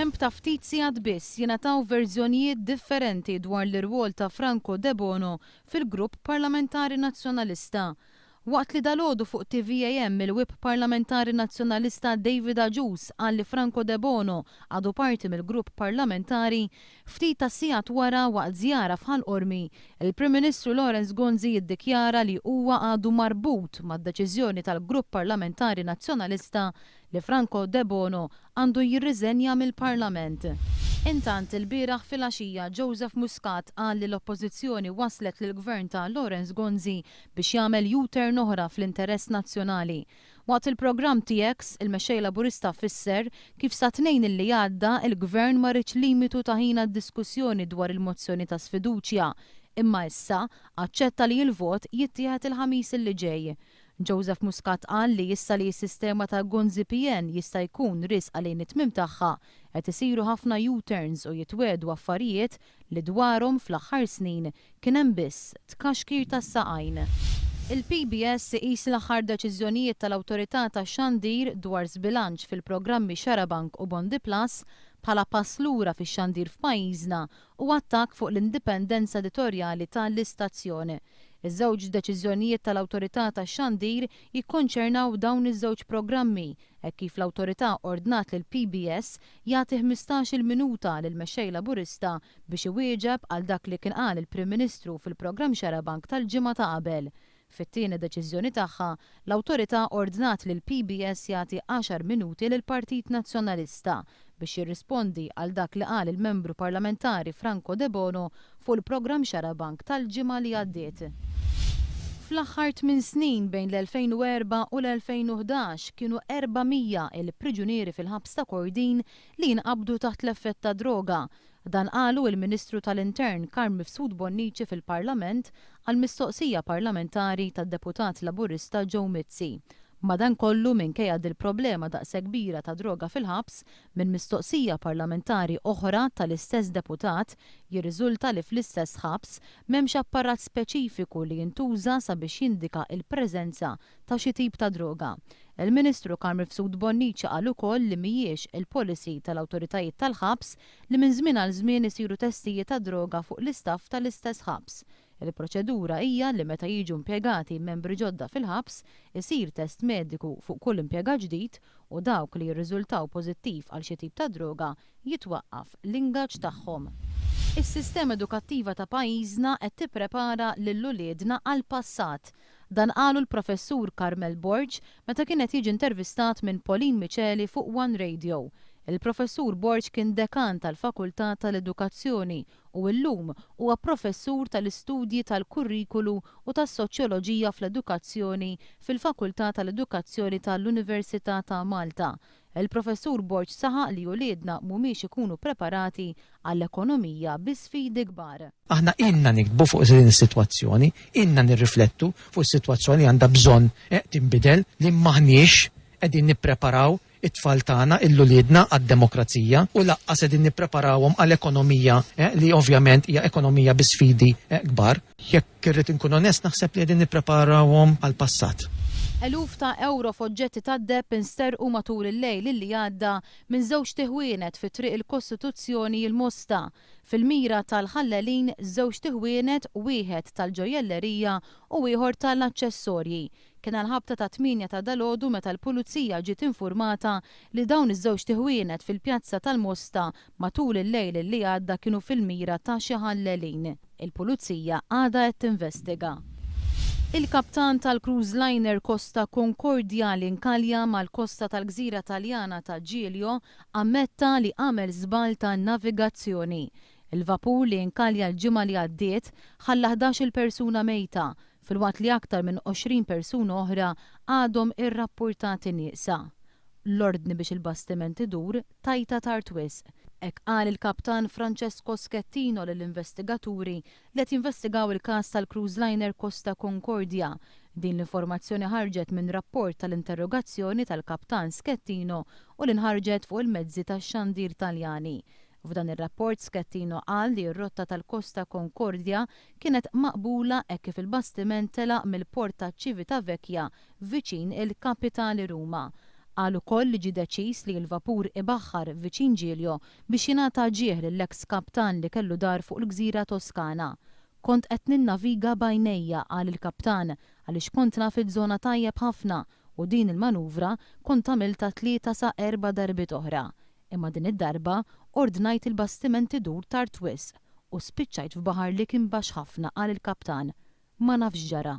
F'temp ta' ftit sigħat biss jingħataw verżjonijiet differenti dwar l-irwol ta' Franco De Bono fil-Grupp Parlamentari Nazzjonalista. Waqt li dalgħodu fuq TVAM il-Whip Parlamentari Nazzjonalista David Agius qal li Franco De Bono għadu parti mill-grupp parlamentari, ftit ta' sigħat wara waqt żjara f'Ħalqormi, il-Prim Ministru Lawrence Gonzi jiddikjara li huwa għadu marbut mad-deċiżjoni tal-Grupp Parlamentari Nazzjonalista li Franco De Bono għandu jirriżenja mill-Parlament. Intant il-bieraħ fil-għaxija Joseph Muscat qal li l-oppożizzjoni waslet lill-gvern ta' Lawrence Gonzi biex jagħmel U-turn oħra fl-interess nazzjonali. Waqt il-programm TX, il-mexxej Laburista fisser kif sa tnejn illi għadda il-gvern ma rridx limitu ta' ħin għad-diskussjoni dwar il-mozzjoni ta' sfiduċja, imma issa aċċetta li l-vot jittieħed il-ħamis illi ġej. Joseph Muscat qal li issa li s-sistema ta' Gonzi PN jista' jkun risq għalejn it-tmiem tagħha qed isiru ħafna U-turns u jitwedu affarijiet li dwarhom fl-aħħar snin kien hemm biss tkaxkir tas-saqajn. Il-PBS iqis l-aħħar deċiżjonijiet tal-Awtorità tax-Xandir dwar żbilanċ fil-programmi Xarabank u Bondi Plus bħala pass lura fix-xandir f'pajjiżna u attakk fuq l-indipendenza editorjali tal-istazzjon. Iż-żewġ deċiżjonijiet tal-Awtorità tax-Xandir jikkonċernaw dawn iż-żewġ programmi, hekk kif l-Awtorità ordnat lil PBS jagħti 15-il minuta lil mexxej Laburista biex iwieġeb għal dak li kien qal il-Prim Ministru fil-programm Xarabank tal-ġimgħa ta' qabel. Fit-tieni deċiżjoni tagħha, l-Awtorità ordnat lil PBS jagħti 10 minuti lil Partit Nazzjonalista biex jirrispondi għal dak li qal il-membru parlamentari Franco De Bono fuq il-programm Xarabank tal-ġimgħa li għaddiet. Fl-aħħar 8 snin bejn l-2004 u l-2011 kienu 400 il-priġunieri fil-ħabs ta' Kordin li jinqabdu taħt l-effett ta' droga. Dan qalu il-Ministru tal-Intern Karm Mifsud Bonnici fil-Parlament għal mistoqsija parlamentari tad-Deputat Laburista Joe Mizzi. Madankollu minkejja il-problema daqsa kbira ta' droga fil-ħabs minn mistoqsija parlamentari oħra tal-istess deputat jirriżulta li fl-istess ħabs m'hemmx apparat speċifiku li jintuża sabiex jindika il-preżenza ta' xi tip ta' droga. Il-Ministru Karm Mifsud Bonnici qal ukoll li mhijiex il-policy tal-awtoritajiet tal-ħabs li minn żmien għal żmien isiru testijiet ta' droga fuq l-istaff tal-istess ħabs. Il-proċedura hija li meta jiġu impjegati membri ġodda fil-ħabs, isir test mediku fuq kull impjegat ġdid u dawk li jirriżultaw pożittiv għal xi tip ta' droga jitwaqqaf l-ingaġġ tagħhom. Is-sistema edukattiva ta' pajjiżna qed tipprepara lil uliedna għall-passat. Dan qalu l-Professur Carmel Borg meta kien qed jiġi intervistat minn Pauline Micheli fuq One Radio. Il-Professur Borg kien dekan tal-Fakultà tal-Edukazzjoni u llum huwa professur tal-istudji tal-kurrikulu u tas-soċjoloġija fl-edukazzjoni fil-Fakultà tal-Edukazzjoni tal-Università ta' Malta. Il-Professur Borg saħaq li uliedna mhumiex ikunu preparati għall-ekonomija bi sfidi kbar. Aħna inna nikbu fuq din is-sitwazzjoni, inna nirriflettu fuq is-sitwazzjoni għandha bżonn tinbidel li maħniex qegħdin nippreparaw it-tfal tagħna il-uliedna għad-demokrazija u laqqas qegħdin nippreparawhom għall-ekonomija li ovvjament hija ekonomija bi sfidi kbar. Jekk irrid inkun onest naħseb li qegħdin nippreparawhom għall-passat. Eluf ta' euro f'oġġetti tad-depp insterqu matul il-lejl illi għadda minn żewġ tiħwienet fi triq il-Kostituzzjoni il-Mosta. Fil-mira tal-ħallelin żewġ tiħwienet, wieħed tal-ġojellerija u ieħor tal-aċċessorji. Kien għal-ħabta ta' 8 ta' dalgħodu meta l-Pulizija ġiet informata li dawn iż-żewġ tiħwienet fil-pjazza tal-Mosta matul il-lejl illi għadda kienu fil-mira ta' xi ħallelin. Il-Pulizija għadha qed tinvestiga. Il-kaptan tal-cruise liner Costa Concordia li nkalja mal-kosta tal-gżira Taljana ta' Giglio ammetta li għamel żball ta' navigazzjoni. Il-vapur li nkalja l-ġimgħa li għaddiet ħalla 11 persuna mejta, filwaqt li aktar minn 20 persuna oħra għadhom irrappurtati nieqsa. L-ordni biex il-bastiment idur tajta tard wisq. Hekk qal il-kaptan Francesco Schettino lill-investigaturi li qed jinvestigaw il-każ tal-cruise liner Costa Concordia. Din l-informazzjoni ħarġet minn rapport tal-interrogazzjoni tal-kaptan Schettino u li nħarġet fuq il-mezzi tax-xandir Taljani. F'dan ir-rapport Schettino qal li r-rotta tal-Costa Concordia kienet maqbula hekk kif il-bastiment telaq mill-port ta' Civitavecchia viċin il-kapitali Ruma. Qal ukoll li ġie deċiż li l-vapur ibaħħar viċin Ġielio biex jingħata ġieħ lill-eks kaptan li kellu dar fuq il-Gżira Toskana. Kont qed ninnaviga bajnejja qal il-kaptan għaliex kont naf iż-żona tajjeb ħafna u din il-manuvra kont għamilta 3 sa 4 darbiet oħra. Imma din id-darba ordnajt il-bastiment idur tard wisq u spiċċajt f'baħar li kien baxx ħafna qal il-kaptan. Ma nafx ġara.